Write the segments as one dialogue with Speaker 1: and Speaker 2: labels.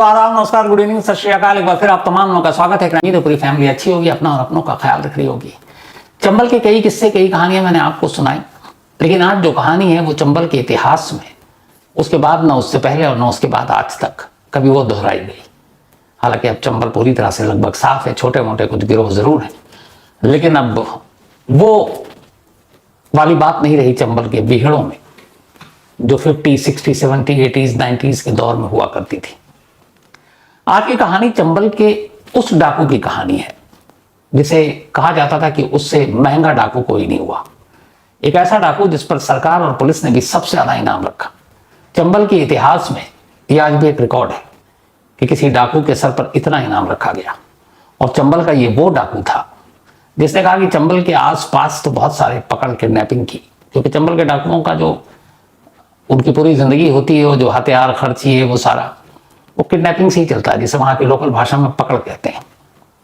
Speaker 1: तो आदाब, नमस्कार, गुड इवनिंग, सत श्री अकाल। एक बार फिर आप तमाम लोगों का स्वागत है। उम्मीद है पूरी फैमिली अच्छी होगी, अपना और अपनों का ख्याल रख रही होगी। चंबल के कई किस्से, कई कहानियां मैंने आपको सुनाई, लेकिन आज जो कहानी है वो चंबल के इतिहास में उसके बाद न उससे पहले और न उसके बाद आज तक कभी वो दोहराई गई। हालांकि अब चंबल पूरी तरह से लगभग साफ है, छोटे मोटे कुछ गिरोह जरूर है, लेकिन अब वो वाली बात नहीं रही चंबल के बिगड़ों में जो 50, 60, 70, 80s, 90s के दौर में हुआ करती थी। आज की कहानी चंबल के उस डाकू की कहानी है जिसे कहा जाता था कि उससे महंगा डाकू कोई नहीं हुआ। एक ऐसा डाकू जिस पर सरकार और पुलिस ने भी सबसे ज्यादा इनाम रखा। चंबल के इतिहास में यह आज भी एक रिकॉर्ड है कि किसी डाकू के सर पर इतना इनाम रखा गया। और चंबल का ये वो डाकू था जिसने कहा कि चंबल के आसपास तो बहुत सारे पकड़ किडनैपिंग की, क्योंकि चंबल के डाकुओं का जो उनकी पूरी जिंदगी होती है, वो जो हथियार खर्ची है, वो सारा वो किडनैपिंग से ही चलता है, जिसे वहां की लोकल भाषा में पकड़ कहते हैं।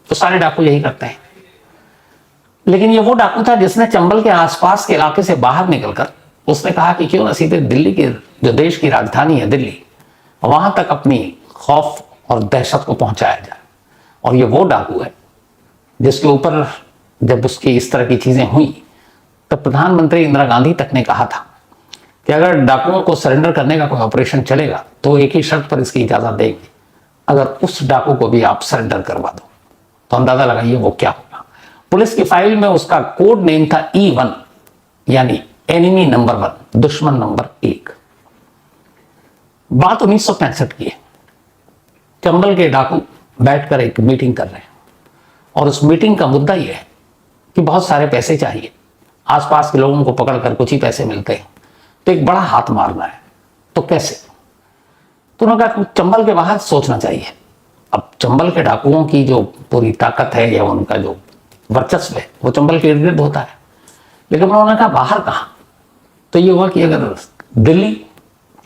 Speaker 1: तो सारे डाकू यही करते हैं। लेकिन ये वो डाकू था जिसने चंबल के आसपास के इलाके से बाहर निकलकर उसने कहा कि क्यों ना सीधे दिल्ली की, जो देश की राजधानी है दिल्ली, वहां तक अपनी खौफ और दहशत को पहुंचाया जाए। और ये वो डाकू है जिसके ऊपर जब उसकी इस तरह की चीजें हुई तब प्रधानमंत्री इंदिरा गांधी तक ने कहा था कि अगर डाकुओं को सरेंडर करने का कोई ऑपरेशन चलेगा तो एक ही शर्त पर इसकी इजाजत देंगे, अगर उस डाकू को भी आप सरेंडर करवा दो। तो अंदाजा लगाइए वो क्या होगा। पुलिस की फाइल में उसका कोड नेम था E1, यानी एनिमी नंबर 1, दुश्मन नंबर 1। बात 1965 की है। चंबल के डाकू बैठकर एक मीटिंग कर रहे हैं और उस मीटिंग का मुद्दा यह है कि बहुत सारे पैसे चाहिए, आसपास के लोगों को पकड़कर कुछ ही पैसे मिलते हैं, तो एक बड़ा हाथ मारना है, तो कैसे? तो उन्होंने कहा चंबल के बाहर सोचना चाहिए। अब चंबल के डाकुओं की जो पूरी ताकत है या उनका जो वर्चस्व है वो चंबल के इर्द गिर्द होता है, लेकिन उन्होंने कहा बाहर कहां? तो ये हुआ कि अगर दिल्ली,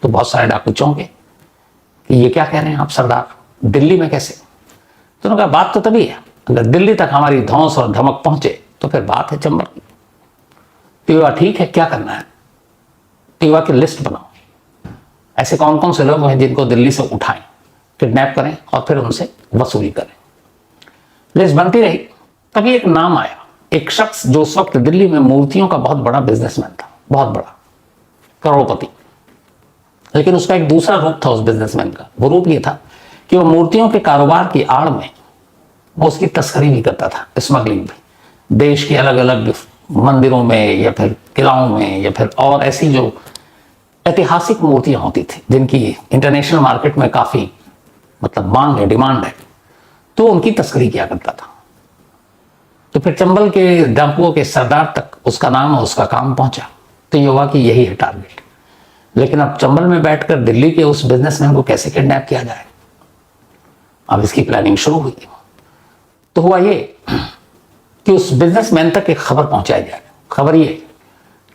Speaker 1: तो बहुत सारे डाकू चौंके कि ये क्या कह रहे हैं आप सरदार, दिल्ली में कैसे? तो उन्होंने कहा बात तो तभी है अगर दिल्ली तक हमारी धौंस और धमक पहुंचे तो फिर बात है चंबल की। तो ठीक है, क्या करना है? टीवा की लिस्ट बनाओ, ऐसे कौन कौन से लोग हैं जिनको दिल्ली से उठाएं, किडनैप करें और फिर उनसे वसूली करें। लिस्ट बनती रही, तभी एक नाम आया, एक शख्स जो उस वक्त दिल्ली में मूर्तियों का बहुत बड़ा बिजनेसमैन था, बहुत बड़ा करोड़पति। लेकिन उसका एक दूसरा रूप था उस बिजनेसमैन का। वो रूप ये था कि वो मूर्तियों के कारोबार की आड़ में वो उसकी तस्करी भी करता था, स्मगलिंग भी, देश के अलग अलग मंदिरों में या फिर किलाओं में या फिर और ऐसी जो ऐतिहासिक मूर्तियां होती थी जिनकी इंटरनेशनल मार्केट में काफी मांग है, डिमांड है, तो उनकी तस्करी किया करता था। तो फिर चंबल के डाकुओं के सरदार तक उसका नाम और उसका काम पहुंचा। तो ये हुआ कि यही है टारगेट। लेकिन अब चंबल में बैठकर दिल्ली के उस बिजनेसमैन को कैसे किडनैप किया जाए, अब इसकी प्लानिंग शुरू हुई। तो हुआ ये कि उस बिजनेसमैन तक एक खबर पहुंचाई जाए। खबर ये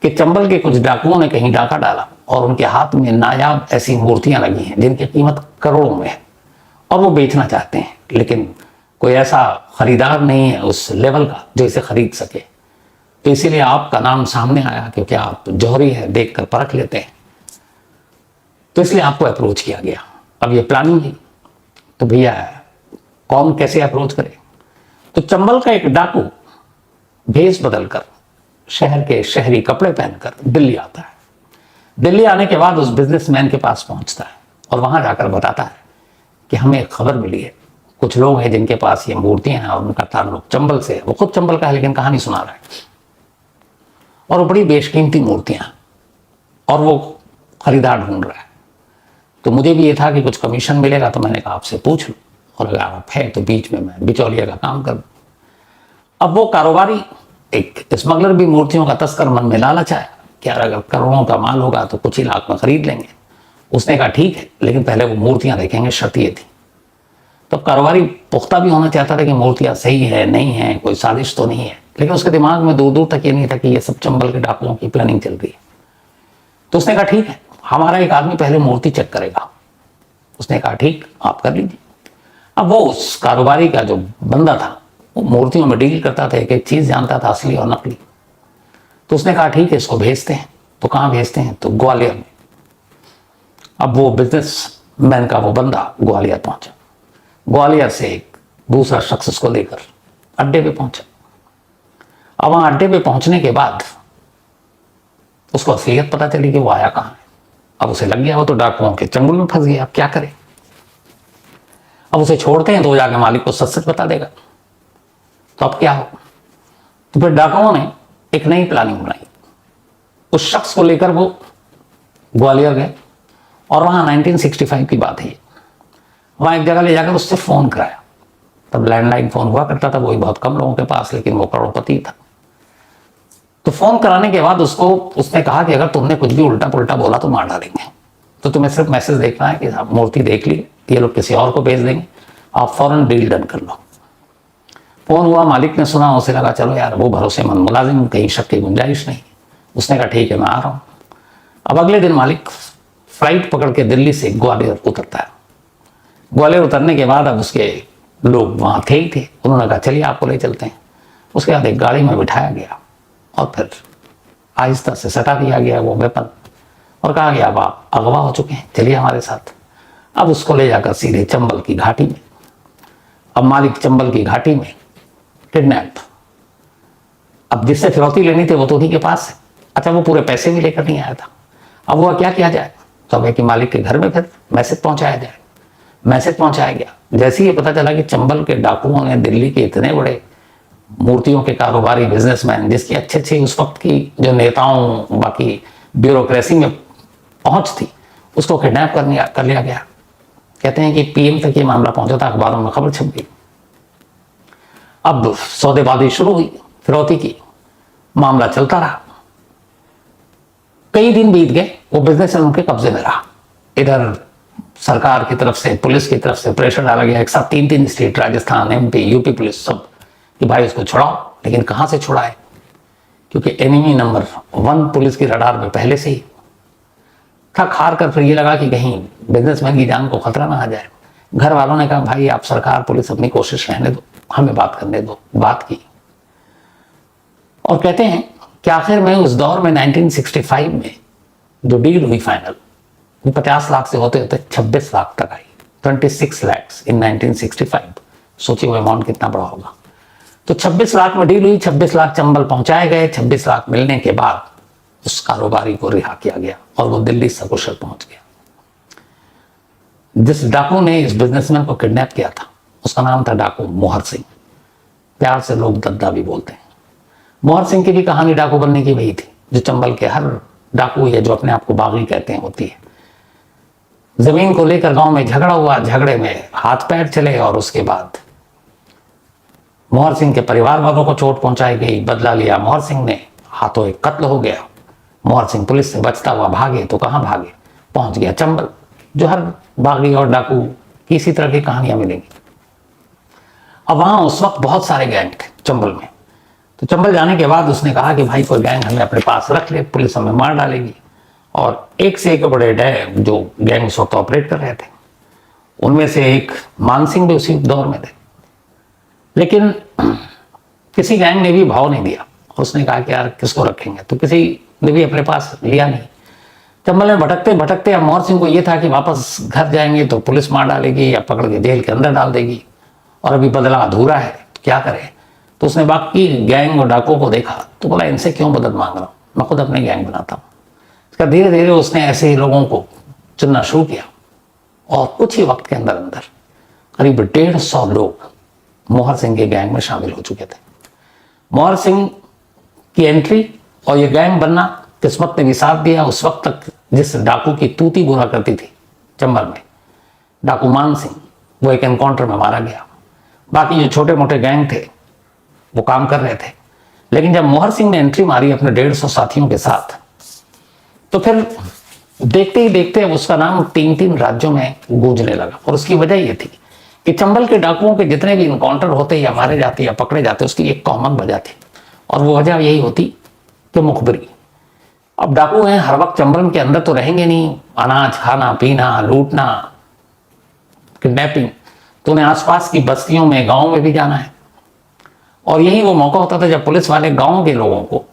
Speaker 1: कि चंबल के कुछ डाकुओं ने कहीं डाका डाला और उनके हाथ में नायाब ऐसी मूर्तियां लगी हैं जिनकी कीमत करोड़ों में है और वो बेचना चाहते हैं, लेकिन कोई ऐसा खरीदार नहीं है उस लेवल का जो इसे खरीद सके। तो इसीलिए आपका नाम सामने आया, क्योंकि आप जौहरी है, देखकर परख लेते हैं, तो इसलिए आपको अप्रोच किया गया। अब ये प्लानिंग है, तो भैया कौन कैसे अप्रोच करे? तो चंबल का एक डाकू भेष बदलकर, शहर के शहरी कपड़े पहनकर दिल्ली आता है। दिल्ली आने के बाद उस बिजनेसमैन के पास पहुंचता है और वहां जाकर बताता है कि हमें एक खबर मिली है, कुछ लोग हैं जिनके पास ये मूर्तियां हैं और उनका ताल्लुक चंबल से है। वो खुद चंबल का है लेकिन कहानी सुना रहा है, और वो बड़ी बेशकीमती मूर्तियां और वो खरीदार ढूंढ रहा है। तो मुझे भी ये था कि कुछ कमीशन मिलेगा, तो मैंने कहा आपसे पूछ लूं, और अगर आप है तो बीच में मैं बिचौलिया का काम कर दूं। अब वो कारोबारी, एक स्मगलर भी मूर्तियों का तस्कर, मन में लालच आया कि यार अगर करोड़ों का माल होगा तो कुछ ही लाख में खरीद लेंगे। उसने कहा ठीक है, लेकिन पहले वो मूर्तियां देखेंगे। शर्त ये थी। तो कारोबारी पुख्ता भी होना चाहता था कि मूर्तियां सही है, नहीं है, कोई साजिश तो नहीं है, लेकिन उसके दिमाग में दूर दूर तक ये नहीं था कि ये सब चंबल के डाकुओं की प्लानिंग चल रही है। तो उसने कहा ठीक है, हमारा एक आदमी पहले मूर्ति चेक करेगा। उसने कहा ठीक, आप कर लीजिए। अब वो उस कारोबारी का जो बंदा था वो मूर्तियों में डील करता था, एक एक चीज जानता था, असली और नकली। तो उसने कहा ठीक है, इसको भेजते हैं। तो कहाँ भेजते हैं? तो ग्वालियर में। अब वो बिजनेस मैन का वो बंदा ग्वालियर पहुंचा। ग्वालियर से एक दूसरा शख्स उसको लेकर अड्डे पे पहुंचा। अब वहां अड्डे पे पहुंचने के बाद उसको असलियत पता चली कि वो आया कहां है। अब उसे लग गया वो तो डाकुओं के चंगुल में फंस गया, अब क्या करे। अब उसे छोड़ते हैं तो वो जाके मालिक को सच सच बता देगा, तो अब क्या हो। तो फिर डाकुओं ने एक नई प्लानिंग बनाई। उस शख्स को लेकर वो ग्वालियर गए और वहां 1965 की बात है, वहां एक जगह ले जाकर उससे फोन कराया। तब लैंडलाइन फोन हुआ करता था, वही बहुत कम लोगों के पास, लेकिन वो करोड़पति था। तो फोन कराने के बाद उसने कहा कि अगर तुमने कुछ भी उल्टा पुल्टा बोला तो मार डालेंगे, तो तुम्हें सिर्फ मैसेज देखना है कि आप मूर्ति देख ली, ये लोग किसी और को भेज देंगे, आप फौरन डील डन कर लो। फोन हुआ, मालिक ने सुना, उसे लगा चलो यार वो भरोसेमंद मुलाजिम, कहीं शक की गुंजाइश नहीं। उसने कहा ठीक है मैं आ रहा हूँ। अब अगले दिन मालिक फ्लाइट पकड़ के दिल्ली से ग्वालियर उतरता है। ग्वालियर उतरने के बाद अब उसके लोग वहाँ थे ही थे, उन्होंने कहा चलिए आपको ले चलते हैं। उसके बाद एक गाड़ी में बिठाया गया और फिर आहिस्ता से सटा दिया गया वो वेपन और कहा गया अब आप अगवा हो चुके हैं, चलिए हमारे साथ। अब उसको ले जाकर सीधे चंबल की घाटी में। अब मालिक चंबल की घाटी में किडनैप। अब जिससे फिरौती लेनी थी वो तो उन्हीं के पास है। अच्छा वो पूरे पैसे भी लेकर नहीं आया था। अब वह क्या किया जाए, तो अब कि मालिक के घर में फिर मैसेज पहुंचाया जाए। मैसेज पहुंचाया गया। जैसे ही पता चला कि चंबल के डाकुओं ने दिल्ली के इतने बड़े मूर्तियों के कारोबारी बिजनेसमैन, जिसकी अच्छे अच्छे उस वक्त की जो नेताओं बाकी ब्यूरोक्रेसी में पहुंच थी, उसको किडनैप कर लिया गया। कहते हैं कि पीएम तक ये मामला पहुंचा था, अखबारों में खबर छप गई। अब सौदेबाजी शुरू हुई फिरौती की, मामला चलता रहा। कई दिन बीत गए, वो बिजनेस उनके कब्जे में रहा। इधर सरकार की तरफ से, पुलिस की तरफ से प्रेशर डाला गया, एक साथ 3 state, Rajasthan, MP, UP police सब, कि भाई उसको छुड़ाओ। लेकिन कहां से छुड़ाए, क्योंकि एनिमी नंबर 1 पुलिस की रडार में पहले से ही थक हार कर फिर ये लगा कि कहीं बिजनेसमैन की जान को खतरा ना आ जाए। घर वालों ने कहा भाई आप सरकार पुलिस अपनी कोशिश रहने दो, हमें बात करने दो। बात की और कहते हैं कि आखिर में उस दौर में 1965 में जो डील हुई फाइनल, वो 50 लाख से होते होते 26 लाख तक आई। 26 lakhs इन 1965। सोचिए वो अमाउंट कितना बड़ा होगा। तो 26 लाख में डील हुई, 26 लाख चंबल पहुंचाए गए। 26 लाख मिलने के बाद उस कारोबारी को रिहा किया गया और वो दिल्ली सकुशल पहुंच गया। जिस डाकू ने इस बिजनेसमैन को किडनैप किया था उसका नाम था डाकू मोहर सिंह। प्यार से लोग दद्दा भी बोलते हैं। मोहर सिंह की भी कहानी डाकू बनने की वही थी जो चंबल के हर डाकू या जो अपने आप को बागी कहते हैं होती है। जमीन को लेकर गांव में झगड़ा हुआ, झगड़े में हाथ पैर चले और उसके बाद मोहर सिंह के परिवार वालों को चोट पहुंचाई गई। बदला लिया मोहर सिंह ने, हाथों एक कत्ल हो गया। मोहर सिंह पुलिस से बचता हुआ भागे तो कहां भागे, पहुंच गया चंबल, जो हर बागी और डाकू की इसी तरह की कहानियां मिलेंगी। अब वहां उस वक्त बहुत सारे गैंग थे चंबल में। तो चंबल जाने के बाद उसने कहा कि भाई कोई गैंग हमें अपने पास रख ले, पुलिस हमें मार डालेगी। और एक से एक बड़े जो गैंग उस वक्त ऑपरेट कर रहे थे, उनमें से एक मान सिंह भी उसी दौर में थे। लेकिन किसी गैंग ने भी भाव नहीं दिया। उसने कहा कि यार किसको रखेंगे, तो किसी ने भी अपने पास लिया नहीं। चंबल में भटकते भटकते अब मोहर सिंह को यह था कि वापस घर जाएंगे तो पुलिस मार डालेगी या पकड़ के जेल के अंदर डाल देगी, और अभी बदला अधूरा है, तो क्या करे। तो उसने बाकी गैंग और डाकुओं को देखा तो बोला इनसे क्यों मदद मांग रहा हूँ, मैं खुद अपने गैंग बनाता हूँ। इसका धीरे धीरे उसने ऐसे ही लोगों को चुनना शुरू किया और कुछ ही वक्त के अंदर अंदर करीब 150 लोग मोहर सिंह के गैंग में शामिल हो चुके थे। मोहर सिंह की एंट्री और ये गैंग बनना किस्मत ने भी साथ दिया। उस वक्त तक जिस डाकू की तूती बुरा करती थी चंबल में, डाकू मान सिंह, वो एक एनकाउंटर में मारा गया। बाकी जो छोटे मोटे गैंग थे वो काम कर रहे थे। लेकिन जब मोहर सिंह ने एंट्री मारी अपने 150 साथियों के साथ, तो फिर देखते ही देखते उसका नाम 3 राज्यों में गूंजने लगा। और उसकी वजह ये थी कि चंबल के डाकुओं के जितने भी इनकाउंटर होते या मारे जाते या पकड़े जाते, उसकी एक कॉमन वजह थी, और वो वजह यही होती कि मुखबिरी। अब डाकू हैं, हर वक्त चंबल के अंदर तो रहेंगे नहीं, अनाज खाना पीना, लूटना, किडनैपिंग, तो उन्हें आसपास की बस्तियों में, गाँव में भी जाना है। और यही वो मौका होता था जब पुलिस वाले गाँव के लोगों को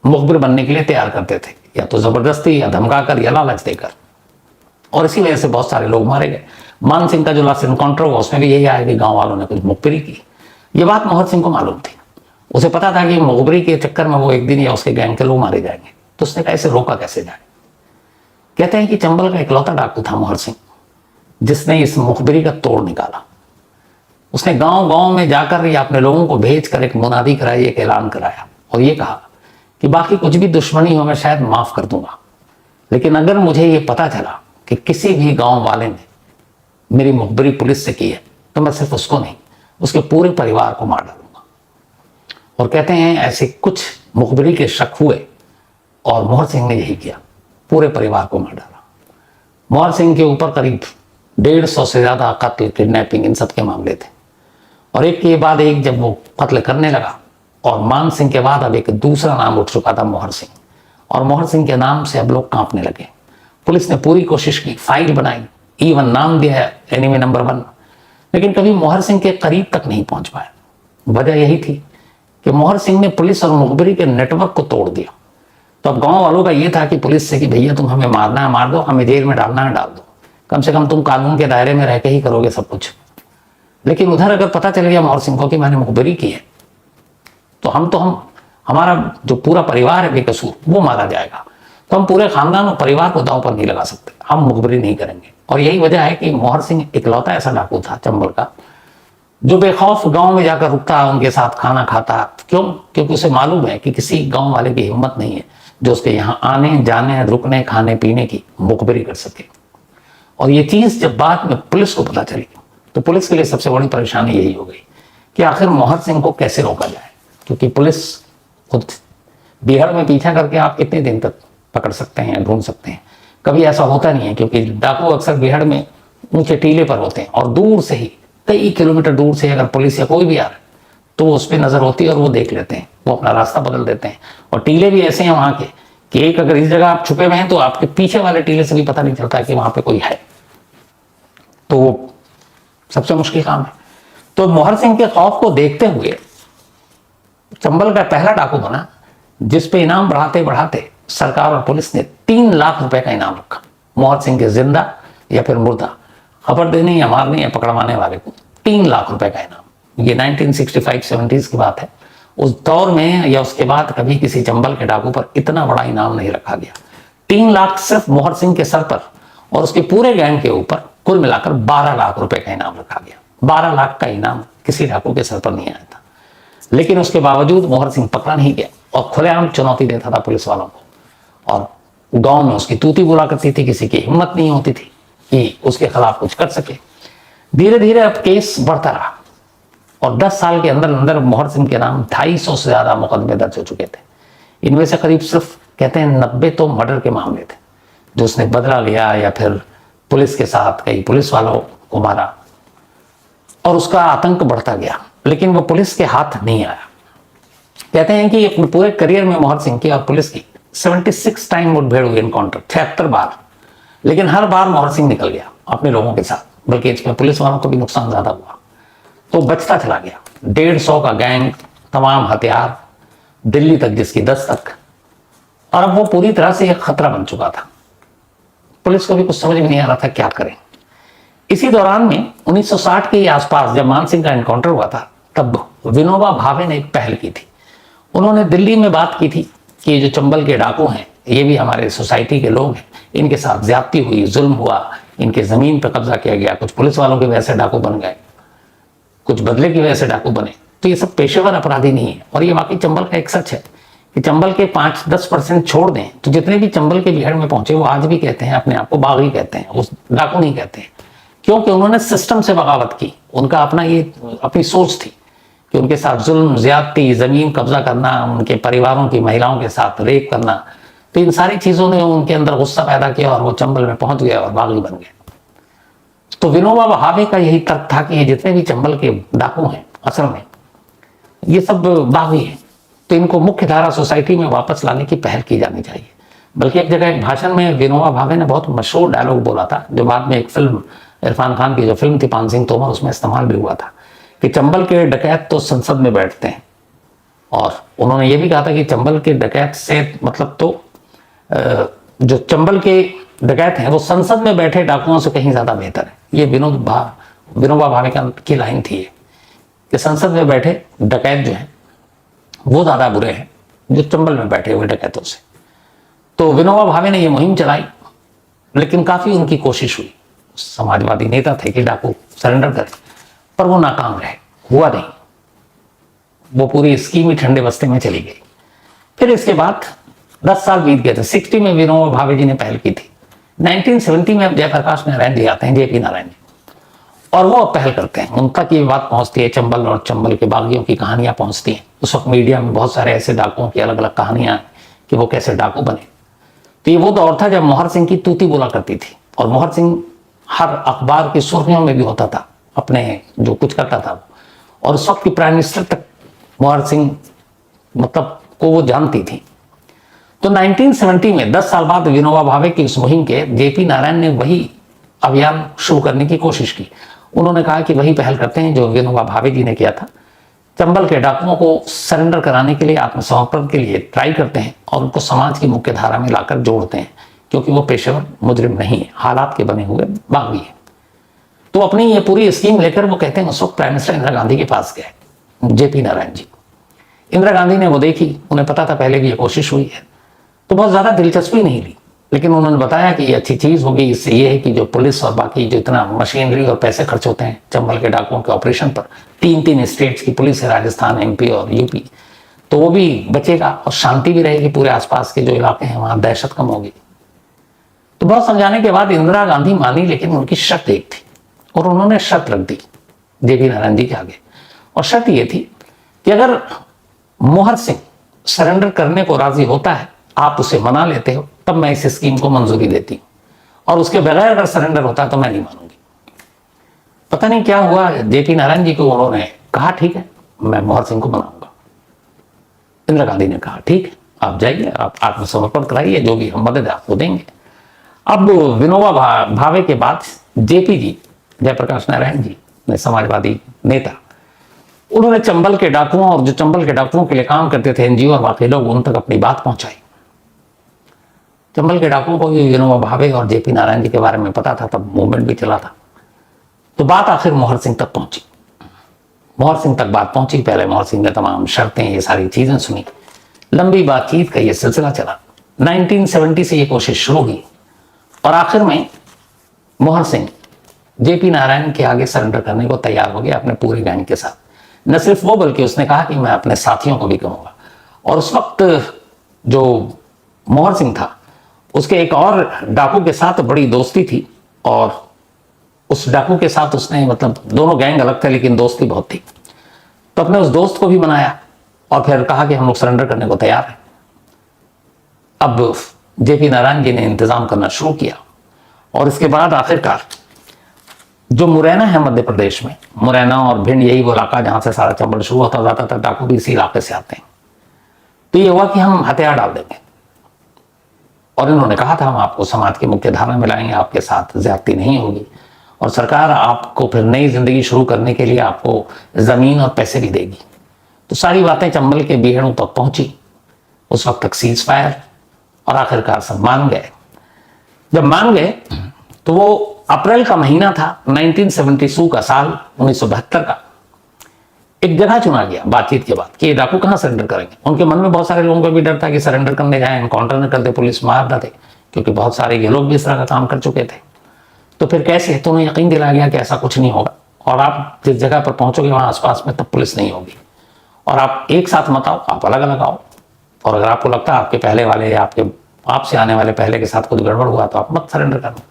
Speaker 1: मुखबिर बनने के लिए तैयार करते थे, या तो जबरदस्ती या धमकाकर या लालच देकर। और इसी वजह से बहुत सारे लोग मारे गए। मान सिंह का जो लास्ट इनकाउंटर हुआ उसमें भी यही आया कि गांव वालों ने कुछ मुखबिरी की। ये बात मोहर सिंह को मालूम थी, उसे पता था कि मुखबिरी के चक्कर में वो एक दिन या उसके गैंग के लोग मारे जाएंगे, तो उसने कहा इसे रोका कैसे जाए। कहते हैं कि चंबल का इकलौता डाकू था मोहर सिंह जिसने इस मुखबिरी का तोड़ निकाला। उसने गांव गांव में जाकर या अपने लोगों को भेजकर एक मुनादी कराई, एक ऐलान कराया और ये कहा कि बाकी कुछ भी दुश्मनी हो मैं शायद माफ कर दूंगा, लेकिन अगर मुझे ये पता चला कि किसी भी गांव वाले ने मेरी मुखबिरी पुलिस से की है तो मैं सिर्फ उसको नहीं उसके पूरे परिवार को मार डालूंगा। और कहते हैं ऐसे कुछ मुखबिरी के शक हुए और मोहर सिंह ने यही किया, पूरे परिवार को मार डाला। मोहर सिंह के ऊपर करीब 150 से ज्यादा कत्ल, किडनैपिंग, इन सब के मामले थे और एक के बाद एक जब वो कत्ल करने लगा और मान सिंह के बाद अब एक दूसरा नाम उठ चुका था मोहर सिंह, और मोहर सिंह के नाम से अब लोग कांपने लगे। पुलिस ने पूरी कोशिश की, फाइल बनाई, इवन नाम दिया है एनिमी नंबर 1, लेकिन कभी मोहर सिंह के करीब तक नहीं पहुंच पाया। वजह यही थी कि मोहर सिंह ने पुलिस और मुखबिरी के नेटवर्क को तोड़ दिया। तो अब गांव वालों का यह था कि पुलिस से कि भैया तुम हमें मारना है मार दो, हमें जेल में डालना है डाल दो, कम से कम तुम कानून के दायरे में रह के ही करोगे सब कुछ। लेकिन उधर अगर पता चल गया मोहर सिंह को कि मैंने मुखबिरी की है तो हमारा जो पूरा परिवार है बेकसूर वो मारा जाएगा, तो हम पूरे खानदान और परिवार को दांव पर नहीं लगा सकते, हम मुखबिरी नहीं करेंगे। और यही वजह है कि मोहर सिंह इकलौता ऐसा डाकू था चंबल का जो बेखौफ गांव में जाकर रुकता, उनके साथ खाना खाता। क्यों? क्योंकि उसे मालूम है कि किसी गांव वाले की हिम्मत नहीं है जो उसके यहाँ आने जाने, रुकने, खाने पीने की मुखबिरी कर सके। और ये चीज जब बाद में पुलिस को पता चली तो पुलिस के लिए सबसे बड़ी परेशानी यही हो गई कि आखिर मोहर सिंह को कैसे रोका जाए, क्योंकि पुलिस खुद बिहार में पीछा करके आप कितने दिन तक पकड़ सकते हैं, ढूंढ सकते हैं। कभी ऐसा होता नहीं है, क्योंकि डाकू अक्सर बिहार में ऊंचे टीले पर होते हैं और दूर से ही कई किलोमीटर दूर से अगर पुलिस या कोई भी आ रहा है तो उस पर नजर होती है और वो देख लेते हैं, वो अपना रास्ता बदल देते हैं। और टीले भी ऐसे हैं वहां के कि एक अगर इस जगह आप छुपे हुए हैं तो आपके पीछे वाले टीले से भी पता नहीं चलता कि वहां पे कोई है, तो वो सबसे मुश्किल काम है। तो मोहर सिंह के खौफ को देखते हुए चंबल का पहला डाकू बना जिसपे इनाम बढ़ाते बढ़ाते सरकार और पुलिस ने 3 लाख रुपए का इनाम रखा मोहर सिंह के जिंदा या फिर मुर्दा खबर देने या मारने या पकड़वाने वाले को 3 लाख रुपए का इनाम। ये 1965-70 की बात है। उस दौर में या उसके बाद कभी किसी चंबल के डाकू पर इतना बड़ा इनाम नहीं रखा गया। 3 लाख सिर्फ मोहर सिंह के सर पर और उसके पूरे गैंग के ऊपर कुल मिलाकर 12 लाख रुपए का इनाम रखा गया। 12 लाख का इनाम किसी डाकू के सर पर नहीं आया था, लेकिन उसके बावजूद मोहर सिंह पकड़ा नहीं गया और खुलेआम चुनौती देता था पुलिस वालों को। और गांव में उसकी तूती बोला करती थी, किसी की हिम्मत नहीं होती थी कि उसके खिलाफ कुछ कर सके। धीरे धीरे अब केस बढ़ता रहा और 10 साल के अंदर अंदर मोहर सिंह के नाम 250 से ज्यादा मुकदमे दर्ज हो चुके थे। इनमें से करीब सिर्फ कहते हैं 90 तो मर्डर के मामले थे जो उसने बदला लिया या फिर पुलिस के साथ कई पुलिस वालों को मारा और उसका आतंक बढ़ता गया, लेकिन वो पुलिस के हाथ नहीं आया। कहते हैं कि अपने पूरे करियर में मोहर सिंह की और पुलिस की 76 टाइम मुठभेड़ हुई, एनकाउंटर 76 बार, लेकिन हर बार मोहर सिंह निकल गया अपने लोगों के साथ, बल्कि इसमें पुलिस वालों को भी नुकसान ज्यादा हुआ तो बचता चला गया। 150 का गैंग, तमाम हथियार, दिल्ली तक जिसकी दस्तक, और अब वो पूरी तरह से एक खतरा बन चुका था। पुलिस को भी कुछ समझ में नहीं आ रहा था क्या करें। इसी दौरान में 1960 के आसपास जब मान सिंह का एनकाउंटर हुआ था तब विनोबा भावे ने एक पहल की थी। उन्होंने दिल्ली में बात की थी कि ये जो चंबल के डाकू हैं ये भी हमारे सोसाइटी के लोग हैं, इनके साथ ज्यादती हुई, जुल्म हुआ, इनके जमीन पर कब्जा किया गया, कुछ पुलिस वालों की वजह से डाकू बन गए, कुछ बदले की वजह से डाकू बने, तो ये सब पेशेवर अपराधी नहीं है। और ये वाकई चंबल का एक सच है कि चंबल के 5-10% छोड़ दें तो जितने भी चंबल के बिहार में पहुंचे वो आज भी कहते हैं अपने आप को बागी कहते हैं, उस डाकू नहीं कहते हैं, क्योंकि उन्होंने सिस्टम से बगावत की। उनका अपना ये अपनी सोच थी कि उनके साथ जुल्म, ज्यादती, जमीन कब्जा करना, उनके परिवारों की महिलाओं के साथ रेप करना, तो इन सारी चीजों ने उनके अंदर गुस्सा पैदा किया और वो चंबल में पहुंच गए और बागी बन गए। तो विनोबा भावे का यही तर्क था कि ये जितने भी चंबल के डाकू हैं असल में ये सब बागी हैं, तो इनको मुख्य धारा सोसाइटी में वापस लाने की पहल की जानी चाहिए। बल्कि एक जगह एक भाषण में विनोबा भावे ने बहुत मशहूर डायलॉग बोला था जो बाद में एक फिल्म, इरफान खान की जो फिल्म थी पान सिंह तोमर, उसमें इस्तेमाल भी हुआ था कि चंबल के डकैत तो संसद में बैठते हैं। और उन्होंने ये भी कहा था कि चंबल के डकैत से मतलब तो जो चंबल के डकैत हैं वो संसद में बैठे डाकुओं से कहीं ज्यादा बेहतर है। ये विनोबा भावे की लाइन थी कि संसद में बैठे डकैत जो हैं वो ज्यादा बुरे हैं जो चंबल में बैठे हुए डकैतों से। तो विनोबा भावे ने ये मुहिम चलाई, लेकिन काफी उनकी कोशिश हुई, समाजवादी नेता थे कि डाकू सरेंडर करें, पर वो नाकाम रहे, हुआ नहीं। वो पूरी स्कीम ही ठंडे बस्ते में चली गई। फिर इसके बाद 10 साल बीत गए थे। 60 में विनोबा भावे जी ने पहल की थी। 1970 में अब जयप्रकाश नारायण जी आते हैं, जेपी नारायण जी, और वो अब पहल करते हैं। उन तक ये बात पहुंचती है, चंबल और चंबल के बागियों की कहानियां पहुंचती हैं। उस वक्त मीडिया में बहुत सारे ऐसे डाकुओं की अलग अलग कहानियां कि वो कैसे डाकू बने। तो ये वो दौर था जब मोहर सिंह की तूती बोला करती थी, और मोहर सिंह हर अखबार की सुर्खियों में भी होता था, अपने जो कुछ करता था। और उस वक्त की प्राइम मिनिस्टर तक मोहर सिंह मतलब को वो जानती थी। तो 1970 में 10 साल बाद विनोबा भावे की उस मुहिम के जेपी नारायण ने वही अभियान शुरू करने की कोशिश की। उन्होंने कहा कि वही पहल करते हैं जो विनोबा भावे जी ने किया था। चंबल के डाकुओं को सरेंडर कराने के लिए, आत्मसमर्पण के लिए ट्राई करते हैं और उनको समाज की मुख्य धारा में लाकर जोड़ते हैं, क्योंकि वो पेशेवर मुजरिम नहीं है, हालात के बने हुए बागी है। तो अपनी ये पूरी स्कीम लेकर वो कहते हैं, उस वक्त प्राइम मिनिस्टर इंदिरा गांधी के पास गए जेपी नारायण जी। इंदिरा गांधी ने वो देखी, उन्हें पता था पहले भी ये कोशिश हुई है, तो बहुत ज्यादा दिलचस्पी नहीं ली, लेकिन उन्होंने बताया कि ये अच्छी चीज होगी। इससे ये है कि जो पुलिस और बाकी जो इतना मशीनरी और पैसे खर्च होते हैं चंबल के डाकुओं के ऑपरेशन पर, 3 स्टेट्स की पुलिस है, राजस्थान, MP और UP, तो वो भी बचेगा और शांति भी रहेगी। पूरे आसपास के जो इलाके हैं वहां दहशत कम होगी। तो बहुत समझाने के बाद इंदिरा गांधी मानी, लेकिन उनकी शर्त एक थी, और उन्होंने शर्त रख दी जेपी नारायण जी के आगे। और शर्त ये थी कि अगर मोहर सिंह सरेंडर करने को राजी होता है, आप उसे मना लेते हो, तब मैं इस स्कीम को मंजूरी देती हूं, और उसके बगैर अगर सरेंडर होता है तो मैं नहीं मानूंगी। पता नहीं क्या हुआ, जेपी नारायण जी को उन्होंने कहा ठीक है मैं मोहर सिंह को मनाऊंगा। इंदिरा गांधी ने कहा ठीक है, आप जाइए, आप आत्मसमर्पण कराइए, जो भी हम मदद आपको देंगे। अब विनोबा भावे के बाद जेपी जी, जयप्रकाश नारायण जी, समाजवादी नेता, उन्होंने चंबल के डाकुओं और जो चंबल के डाकुओं के लिए काम करते थे NGO और बाकी लोग, उन तक अपनी बात पहुंचाई। चंबल के डाकुओं को भी विनोबा भावे और जेपी नारायण जी के बारे में पता था, तब मूवमेंट भी चला था। तो बात आखिर मोहर सिंह तक पहुंची। मोहर सिंह तक बात पहुंची। पहले मोहर सिंह ने तमाम शर्तें, ये सारी चीजें सुनी, लंबी बातचीत का ये सिलसिला चला। 1970 से ये कोशिश शुरू हुई, और आखिर में मोहर सिंह जेपी नारायण के आगे सरेंडर करने को तैयार हो गया अपने पूरे गैंग के साथ। न सिर्फ वो, बल्कि उसने कहा कि मैं अपने साथियों को भी कहूंगा। और उस वक्त जो मोहर सिंह था, उसके एक और डाकू के साथ बड़ी दोस्ती थी, और उस डाकू के साथ उसने, मतलब दोनों गैंग अलग थे लेकिन दोस्ती बहुत थी, तो अपने उस दोस्त को भी मनाया और फिर कहा कि हम लोग सरेंडर करने को तैयार हैं। अब जेपी नारायण जी ने इंतजाम करना शुरू किया, और इसके बाद आखिरकार जो मुरैना है मध्य प्रदेश में, मुरैना और भिंड, यही वो इलाका जहां से सारा चंबल शुरू होता जाता था, डाकू भी इसी इलाके से आते हैं। तो ये हुआ कि हम हथियार डाल देंगे, और इन्होंने कहा था हम आपको समाज की मुख्य धारा में लाएंगे, आपके साथ ज्यादती नहीं होगी, और सरकार आपको फिर नई जिंदगी शुरू करने के लिए आपको जमीन और पैसे भी देगी। तो सारी बातें चंबल के बीहड़ों तक पहुंची। उस वक्त तक सीज फायर, और आखिरकार सब मान गए। जब मान गए तो वो अप्रैल का महीना था, 1972 का साल, 1972 का। एक जगह चुना गया बातचीत के बाद कि डाकू कहां सरेंडर करेंगे। उनके मन में बहुत सारे लोगों का भी डर था कि सरेंडर करने जाए, एनकाउंटर न कर दे, पुलिस मार न दे, क्योंकि बहुत सारे ये लोग भी इस तरह का काम कर चुके थे। तो फिर कैसे, तो उन्हें यकीन दिलाया गया कि ऐसा कुछ नहीं होगा, और आप जिस जगह पर पहुंचोगे वहां आसपास में तब पुलिस नहीं होगी, और आप एक साथ मत आओ, आप अलग अलग आओ, और अगर आपको लगता है आपके पहले वाले या आपसे आने वाले पहले के साथ कुछ गड़बड़ हुआ तो आप मत सरेंडर करना।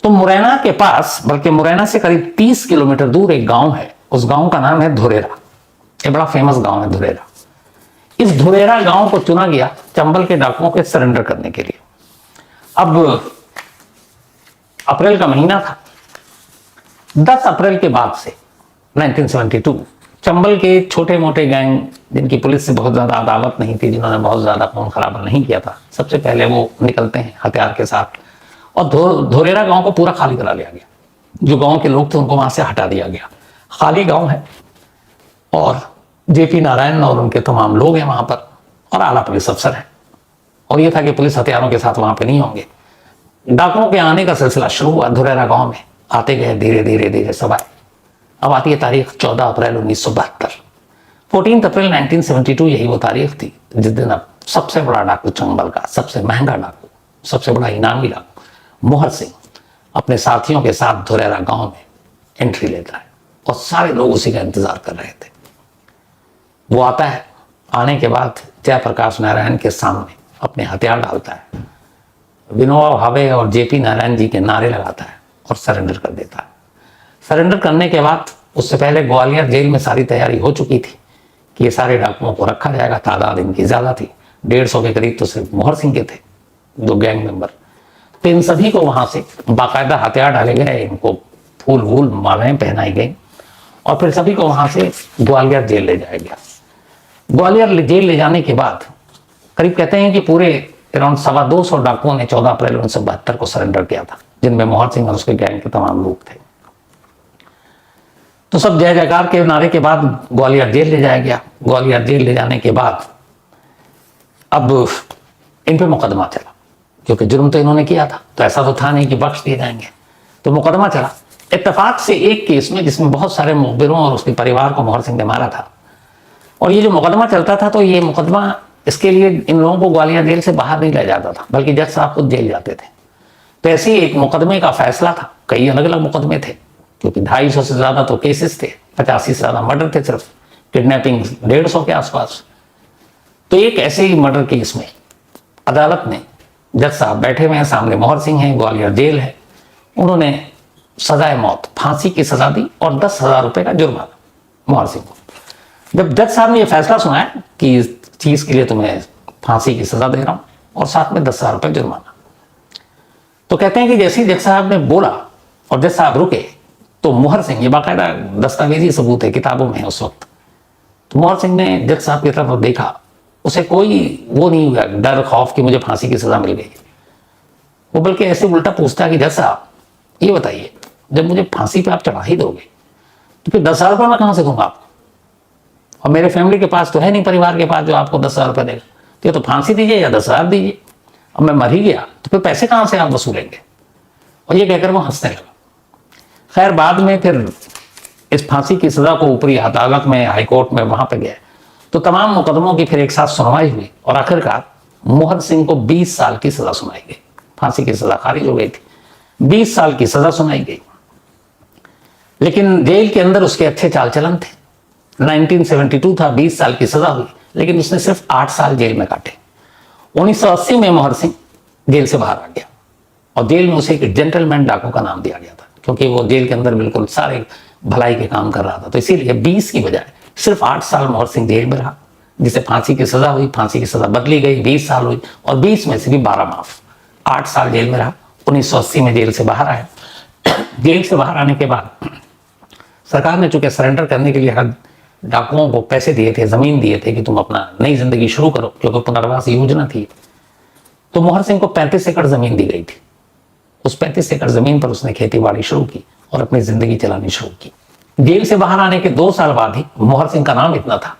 Speaker 1: तो मुरैना के पास, बल्कि मुरैना से करीब 30 किलोमीटर दूर एक गांव है, उस गांव का नाम है धुरेरा। ये बड़ा फेमस गांव है धुरेरा। इस धुरेरा गांव को चुना गया चंबल के डाकुओं के सरेंडर करने के लिए। अब अप्रैल का महीना था। 10 अप्रैल के बाद से 1972 चंबल के छोटे मोटे गैंग, जिनकी पुलिस से बहुत ज्यादा अदावत नहीं थी, जिन्होंने बहुत ज्यादा खून खराबा नहीं किया था, सबसे पहले वो निकलते हैं हथियार के साथ, और धोरेरा गांव को पूरा खाली करा लिया गया। जो गांव के लोग थे उनको वहां से हटा दिया गया। खाली गांव है, और जेपी नारायण और उनके तमाम लोग हैं वहां पर, और आला पुलिस अफसर हैं। और ये था कि पुलिस हथियारों के साथ वहां पे नहीं होंगे। डाकुओं के आने का सिलसिला शुरू हुआ धुरेरा गांव में, आते गए धीरे धीरे धीरे सब आए। अब आती है तारीख 14 अप्रैल 1972। 14 अप्रैल 1972 यही वो तारीख थी जिस दिन अब सबसे बड़ा डाकू चंबल का, सबसे महंगा डाकू, सबसे बड़ा इनामी डाकू मोहर सिंह अपने साथियों के साथ धुरेरा गांव में एंट्री लेता है और सारे लोग उसी का इंतजार कर रहे थे। वो आता है, आने के बाद जयप्रकाश नारायण के सामने अपने हथियार डालता है, विनोबा भावे और जेपी नारायण जी के नारे लगाता है और सरेंडर कर देता है। सरेंडर करने के बाद उससे पहले ग्वालियर जेल में सारी तैयारी हो चुकी थी कि ये सारे डाकुओं को रखा जाएगा। तादाद इनकी ज्यादा थी, 150 के करीब तो सिर्फ मोहर सिंह के थे, 2 गैंग मेंबर। तो इन सभी को वहां से बाकायदा हथियार डाले गए, इनको फूल वूल मालाएं पहनाई गई और फिर सभी को वहां से ग्वालियर जेल ले जाया गया। ग्वालियर जेल ले जाने के बाद करीब कहते हैं कि पूरे अराउंड 225 डाकुओं ने 14 अप्रैल 1972 को सरेंडर किया था, जिनमें मोहर सिंह और उसके गैंग के तमाम लोग थे। तो सब जय जयकार के नारे के बाद ग्वालियर जेल ले जाया गया। ग्वालियर जेल ले जाने के बाद अब इन पे मुकदमा चला, क्योंकि जुर्म तो इन्होंने किया था, तो ऐसा तो था नहीं कि बख्श दिए जाएंगे। तो मुकदमा चला इत्तेफाक से एक केस में जिसमें बहुत सारे मुखबिरों और उसके परिवार को मोहर सिंह ने मारा था। और ये जो मुकदमा चलता था, तो ये मुकदमा, इसके लिए इन लोगों को ग्वालियर जेल से बाहर नहीं लाया जाता था, बल्कि जज साहब खुद जेल जाते थे। तो ऐसे ही एक मुकदमे का फैसला था, कई अलग अलग मुकदमे थे, क्योंकि 250 से ज्यादा तो केसेस थे, 85 से ज्यादा मर्डर थे, सिर्फ किडनैपिंग 150 के आसपास। तो एक ऐसे ही मर्डर केस में अदालत ने, जज साहब बैठे हुए हैं, सामने मोहर सिंह है, ग्वालियर जेल है, उन्होंने सजाए मौत, फांसी की सजा दी और 10,000 रुपए का जुर्माना मोहर सिंह को। जब जज साहब ने यह फैसला सुनाया कि इस चीज के लिए तुम्हें फांसी की सजा दे रहा हूं और साथ में 10,000 रुपए जुर्माना, तो कहते हैं कि जैसे ही जज साहब ने बोला और जज साहब रुके, तो मोहर सिंह, ये बाकायदा दस्तावेजी सबूत है, किताबों में है उस वक्त, तो मोहर सिंह ने जज साहब की तरफ देखा, उसे कोई वो नहीं हुआ डर खौफ कि मुझे फांसी की सजा मिल गई। वो बल्कि ऐसे उल्टा पूछता कि जज साहब ये बताइए, जब मुझे फांसी पे आप चढ़ा ही दोगे तो फिर 10,000 रुपये मैं कहां से दूंगा आपको, और मेरे फैमिली के पास तो है नहीं, परिवार के पास जो आपको 10,000 रुपये देगा, तो ये तो फांसी दीजिए या 10,000 दीजिए, अब मैं मर ही गया तो फिर पैसे कहां से आप वसूलेंगे। और ये कहकर वो हंसने लगा। खैर बाद में फिर इस फांसी की सजा को ऊपरी अदालत में, हाईकोर्ट में, वहां पे गया तो तमाम मुकदमों की फिर एक साथ सुनवाई हुई और आखिरकार मोहर सिंह को 20 साल की सजा सुनाई गई। फांसी की सजा खारिज हो गई थी, 20 साल की सजा सुनाई गई। लेकिन जेल के अंदर उसके अच्छे चाल चलन थे। 1972 था, 20 साल की सजा हुई, लेकिन उसने सिर्फ 8 साल जेल में काटे। 1980 में मोहर सिंह जेल से बाहर आ गया और जेल में उसे एक जेंटलमैन डाकू का नाम दिया गया था, क्योंकि वो जेल के अंदर बिल्कुल सारे भलाई के काम कर रहा था। तो इसीलिए 20 की बजाय सिर्फ 8 साल मोहर सिंह जेल में रहा, जिसे फांसी की सजा हुई, फांसी की सजा बदली गई, 20 साल हुई और 20 में से भी 12 माफ, 8 साल जेल में रहा। 1980 में जेल से बाहर आया। जेल से बाहर आने के बाद सरकार ने चूंकि सरेंडर करने के लिए हर डाकुओं को पैसे दिए थे, जमीन दिए थे कि तुम अपना नई जिंदगी शुरू करो, क्योंकि पुनर्वास योजना थी, तो मोहर सिंह को 35 एकड़ जमीन दी गई थी। उस 35 एकड़ जमीन पर उसने खेती बाड़ी शुरू की और अपनी जिंदगी चलानी शुरू की। जेल से बाहर आने के 2 साल बाद ही मोहर सिंह का नाम इतना था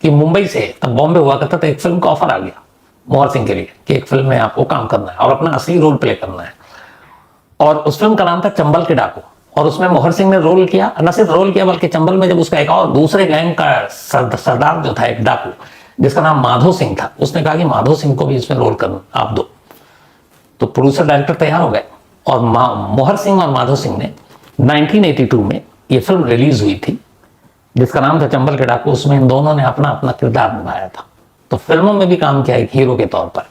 Speaker 1: कि मुंबई से, तब बॉम्बे हुआ करता था, एक फिल्म का ऑफर आ गया मोहर सिंह के लिए कि एक फिल्म में आपको काम करना है और अपना असली रोल प्ले करना है। और उस फिल्म का नाम था चंबल के डाकू, और उसमें मोहर सिंह ने रोल किया, न सिर्फ रोल किया बल्कि चंबल में जब उसका एक और दूसरे गैंग का सरदार जो था, एक डाकू जिसका नाम माधो सिंह था, उसने कहा कि माधो सिंह को भी इसमें रोल करना आप दो। तो प्रोड्यूसर डायरेक्टर तैयार हो गए और मोहर सिंह और माधो सिंह ने 1982 में ये फिल्म रिलीज हुई थी जिसका नाम था चंबल के डाकू। उसमें इन दोनों ने अपना अपना किरदार निभाया था, तो फिल्मों में भी काम किया एक हीरो के तौर पर।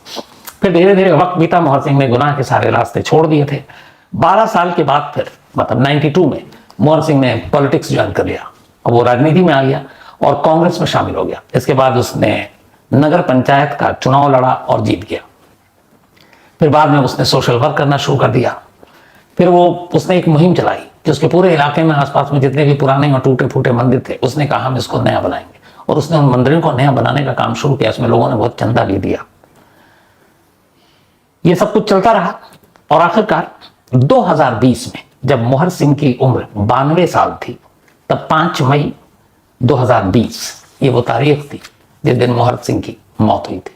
Speaker 1: फिर धीरे धीरे वक्त बीता, मोहर सिंह ने गुनाह के सारे रास्ते छोड़ दिए थे। 12 साल के बाद फिर मतलब 92 में मोहर सिंह ने पॉलिटिक्स ज्वाइन कर लिया और वो राजनीति में आ गया और कांग्रेस में शामिल हो गया। इसके बाद उसने नगर पंचायत का चुनाव लड़ा और जीत गया। फिर बाद में उसने सोशल वर्क करना शुरू कर दिया। फिर उसने एक मुहिम चलाई कि उसके पूरे इलाके में, आसपास में जितने भी पुराने और टूटे फूटे मंदिर थे, उसने कहा हम इसको नया बनाएंगे, और उसने उन मंदिरों को नया बनाने का काम शुरू किया। उसमें लोगों ने बहुत चंदा भी दिया। ये सब कुछ चलता रहा और आखिरकार 2020 में जब मोहर सिंह की उम्र 92 साल थी, तब 5 मई 2020 ये वो तारीख थी जिस दिन मोहर सिंह की मौत हुई थी।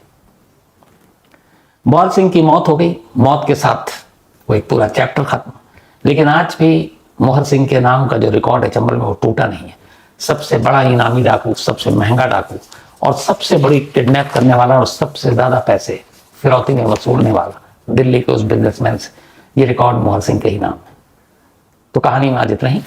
Speaker 1: मोहर सिंह की मौत हो गई। मौत के साथ वो एक पूरा चैप्टर खत्म। लेकिन आज भी मोहर सिंह के नाम का जो रिकॉर्ड है चंबल में वो टूटा नहीं है। सबसे बड़ा इनामी डाकू, सबसे महंगा डाकू और सबसे बड़ी किडनैप करने वाला और सबसे ज्यादा पैसे फिरौती में वसूलने वाला दिल्ली के उस बिजनेसमैन से, ये रिकॉर्ड मोहर सिंह के ही नाम है। तो कहानी में आज इतना ही।